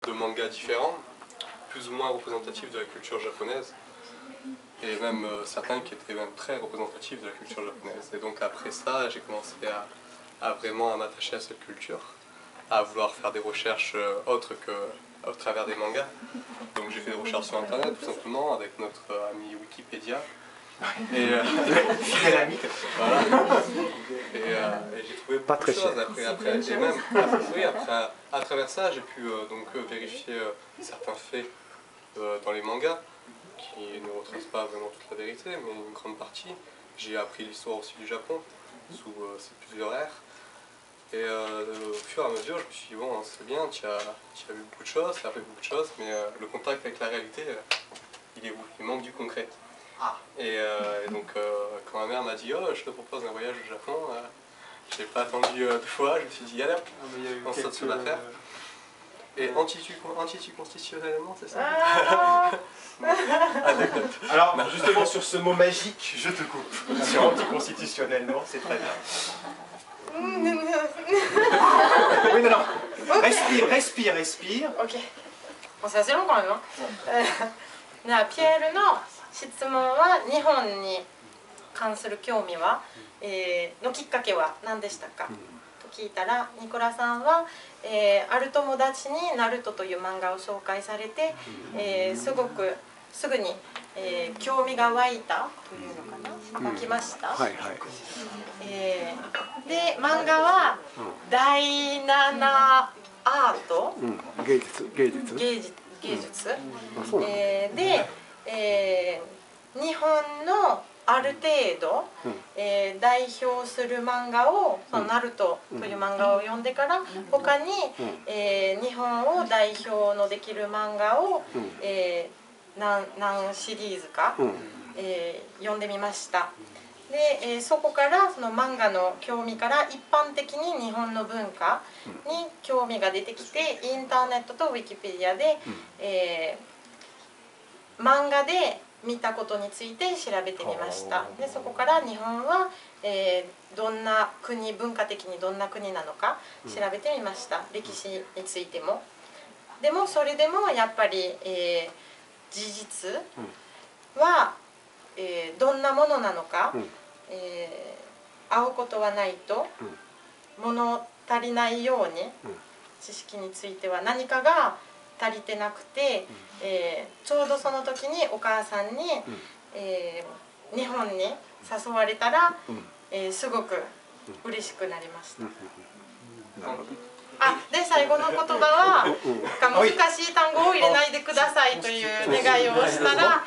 de mangas différents, plus ou moins représentatifs de la culture japonaise, et même certains qui étaient même très représentatifs de la culture japonaise. Et donc après ça, j'ai commencé à vraiment m'attacher à cette culture, à vouloir faire des recherches autres que au travers des mangas. Donc j'ai fait des recherches sur internet tout simplement avec notre ami Wikipédia. Et fidèle ami. Voilà. Et j'ai trouvé beaucoup de choses après, et même à travers ça, j'ai pu donc vérifier certains faits dans les mangas qui ne retracent pas vraiment toute la vérité, mais une grande partie. J'ai appris l'histoire aussi du Japon sous ses plusieurs ères. Et au fur et à mesure, je me suis dit, bon, c'est bien, tu as vu beaucoup de choses, tu as fait beaucoup de choses, mais le contact avec la réalité, il est où? Il manque du concret. Ah. Et donc, quand ma mère m'a dit, oh, je te propose un voyage au Japon, je n'ai pas attendu 2 fois, je me suis dit, allez, on saute sur l'affaire. Et anticonstitutionnellement, c'est ça? Alors, justement, sur ce mot magique, je te coupe. Sur anticonstitutionnellement, c'est très bien. Oui, non. Respire. Ok. Bon, c'est assez long quand même.じゃあピエールの質問は日本に関する興味は、のきっかけは何でしたか、と聞いたらニコラさんは、ある友達に「ナルト」という漫画を紹介されて、すぐに、興味が湧いたというのかな、湧きました。で漫画は第7アート、芸術、で、日本のある程度、代表する漫画を「そのナルト」という漫画を読んでから他に、日本を代表のできる漫画を、何シリーズか、読んでみました。で、そこからその漫画の興味から一般的に日本の文化に興味が出てきて、インターネットとウィキペディアで、漫画で見たことについて調べてみました。でそこから日本は、どんな国、文化的にどんな国なのか調べてみました。歴史についても。でもそれでもやっぱり、事実は、どんなものなのか、会うことはないと、物足りないように、知識については何かが足りてなくて、ちょうどその時にお母さんに、日本に誘われたら、すごく嬉しくなりました。で最後の言葉は難しい単語を入れないでくださいという願いをしたら、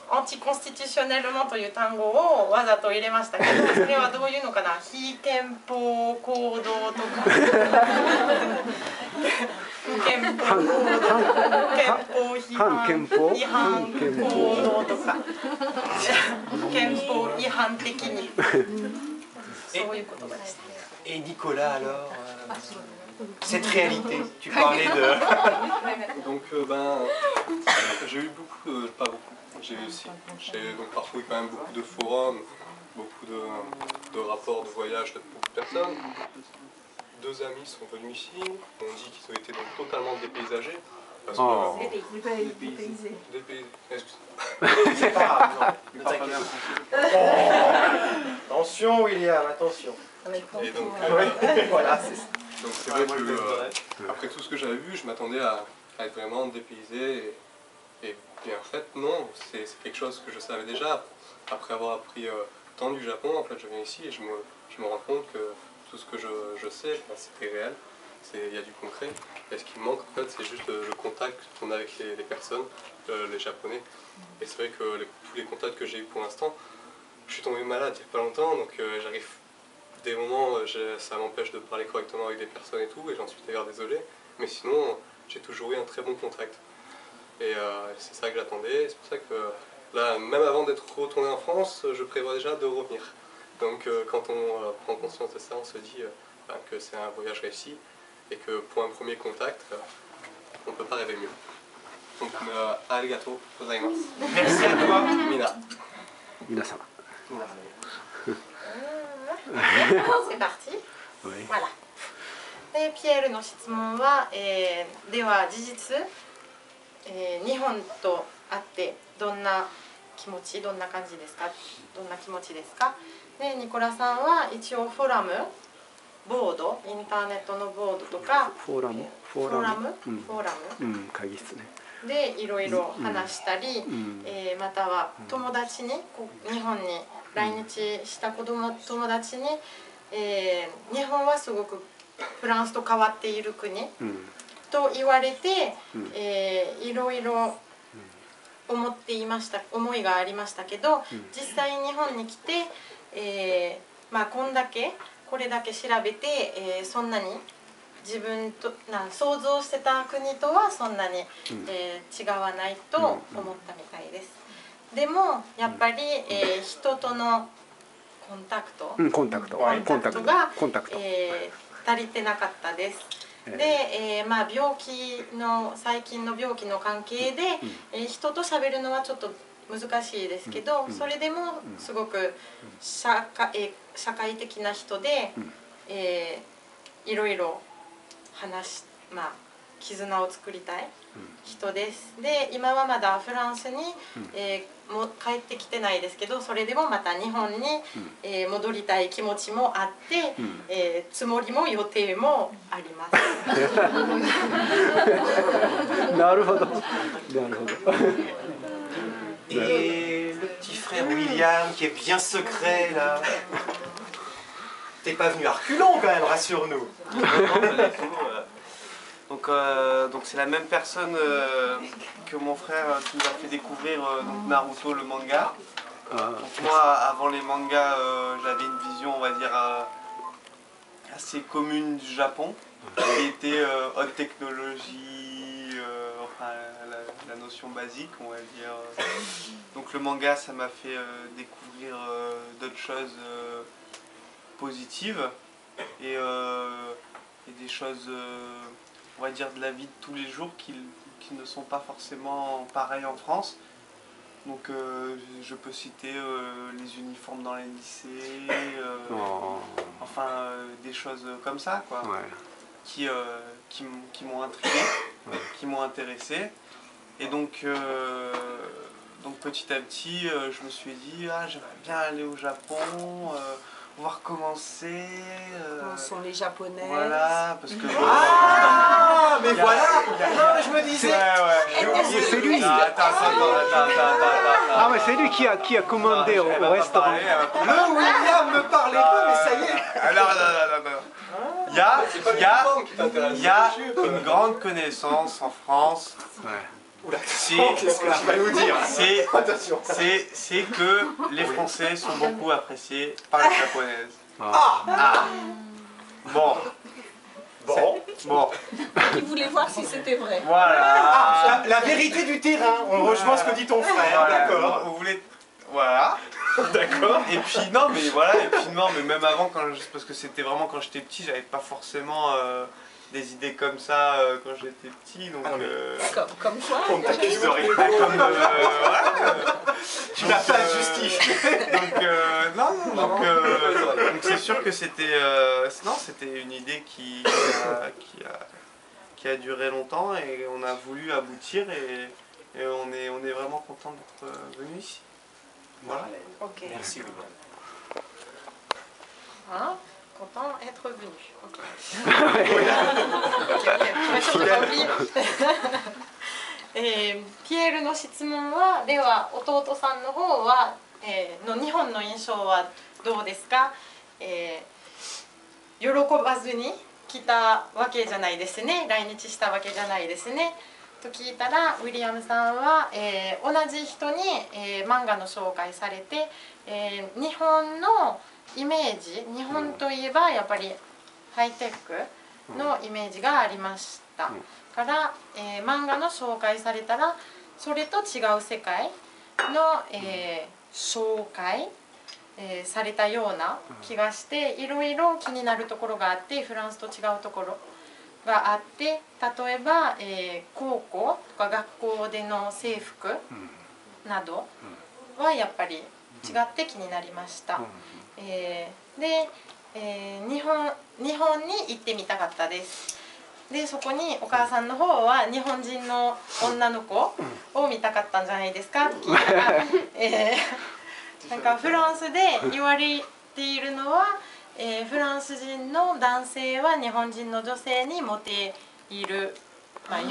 アンチコンスティテュショネルモという単語をわざと入れましたけど、それはどういうのかな、非憲法行動とか憲法違反行動とか憲法違反的にそういう言葉でした。Et Nicolas alors, cette réalité, tu parlais de... Donc j'ai eu beaucoup, pas beaucoup, j'ai donc parcouru quand même beaucoup de forums, beaucoup de rapports de voyage de beaucoup de personnes. 2 amis sont venus ici, on dit qu'ils ont été donc totalement dépaysagés. Parce que, dépaysés. C'est pas grave, non, attention William, attention. Et donc, voilà, c'est ça. Donc c'est vrai que après tout ce que j'avais vu, je m'attendais à être vraiment dépaysé. Et en fait, non, c'est quelque chose que je savais déjà. Après avoir appris tant du Japon, en fait, je viens ici et je me rends compte que tout ce que je sais, c'était réel. Il y a du concret. Et ce qui me manque, en fait, c'est juste le contact qu'on a avec les personnes, les Japonais. Et c'est vrai que tous les contacts que j'ai eu pour l'instant, je suis tombé malade il n'y a pas longtemps, donc j'arrive... Des moments, ça m'empêche de parler correctement avec des personnes et tout, et j'en suis d'ailleurs désolé. Mais sinon, j'ai toujours eu un très bon contact. Et c'est ça que j'attendais. C'est pour ça que là, même avant d'être retourné en France, je prévois déjà de revenir. Donc quand on prend conscience de ça, on se dit que c'est un voyage réussi et que pour un premier contact, on ne peut pas rêver mieux. Donc, arigato gozaimasu. Merci à toi. Mina. Mina-sama. C'est parti. Oui. Voilà. でピエールの質問は、では事実、日本と会ってどんな気持ち、どんな感じですか、どんな気持ちですか。でニコラさんは一応フォーラム、ボード、インターネットのボードとかフォーラム会議室ねでいろいろ話したり、または友達に、日本に来日した友達に、日本はすごくフランスと変わっている国と言われて、いろいろ思いがありましたけど、実際日本に来て、これだけ調べて、そんなに自分と想像してた国とはそんなに、違わないと思ったみたいです。でもやっぱり、人とのコンタクトが足りてなかったです。で、最近の病気の関係で、人と喋るのはちょっと難しいですけど、それでもすごく社会的な人で、いろいろ絆を作りたい人です。で今はまだフランスに、もう帰ってきてないですけど、それでもまた日本に、戻りたい気持ちもあって、つもりも予定もあります。なるほど。Et le petit frère William qui est bien secret là. T'es pas venu à reculons quand même, rassure-nous. Donc c'est la même personne que mon frère qui nous a fait découvrir Naruto, le manga. Donc moi, avant les mangas, j'avais une vision, on va dire, assez commune du Japon, qui était haute technologie, enfin la notion basique, on va dire. Donc le manga, ça m'a fait découvrir d'autres choses positives et des choses, on va dire, de la vie de tous les jours qui ne sont pas forcément pareilles en France. Donc je peux citer les uniformes dans les lycées, enfin des choses comme ça, quoi, qui m'ont intrigué, qui m'ont intéressé. Et donc petit à petit, je me suis dit, j'aimerais bien aller au Japon, voir comment c'est. sont les Japonais. Voilà, parce que... mais voilà. Non, mais je me disais... C'est lui. Ah mais c'est lui qui a commandé au restaurant. Le William me parlait peu, mais ça y est. Il y a une grande connaissance en France. Qu'est-ce que tu vas nous dire? C'est que les Français sont beaucoup appréciés par les Japonaises. Bon. Il voulait voir si c'était vrai. Voilà. La vérité du terrain. On rejoint ce que dit ton frère. D'accord. Vous voulez... Voilà. D'accord. Et puis non, mais voilà. Et puis non, mais même avant, parce que c'était vraiment quand j'étais petit, j'avais pas forcément des idées comme ça quand j'étais petit. Donc, comme quoi? On t'accuse de rien. Tu n'as pas à justifier. Donc c'est sûr que c'était c'était une idée qui a duré longtemps et on a voulu aboutir et on est vraiment content d'être venu ici. Voilà. Ok. Merci William. Content d'être venu.ちょっとかぶり。ピエールの質問は、では弟さんの方は、の日本の印象はどうですか？喜ばずに来たわけじゃないですね。来日したわけじゃないですね。と聞いたら、ウィリアムさんは、同じ人に、漫画の紹介されて、日本のイメージ、日本といえばやっぱりハイテクのイメージがありましたから、漫画の紹介されたらそれと違う世界の、紹介、されたような気がして、いろいろ気になるところがあって、フランスと違うところがあって、例えば、高校とか学校での制服などはやっぱり違って気になりました。で、日本に行ってみたかったです。でそこにお母さんの方は日本人の女の子を見たかったんじゃないですかって聞いたら、なんかフランスで言われているのは、フランス人の男性は日本人の女性にモテいる、まあ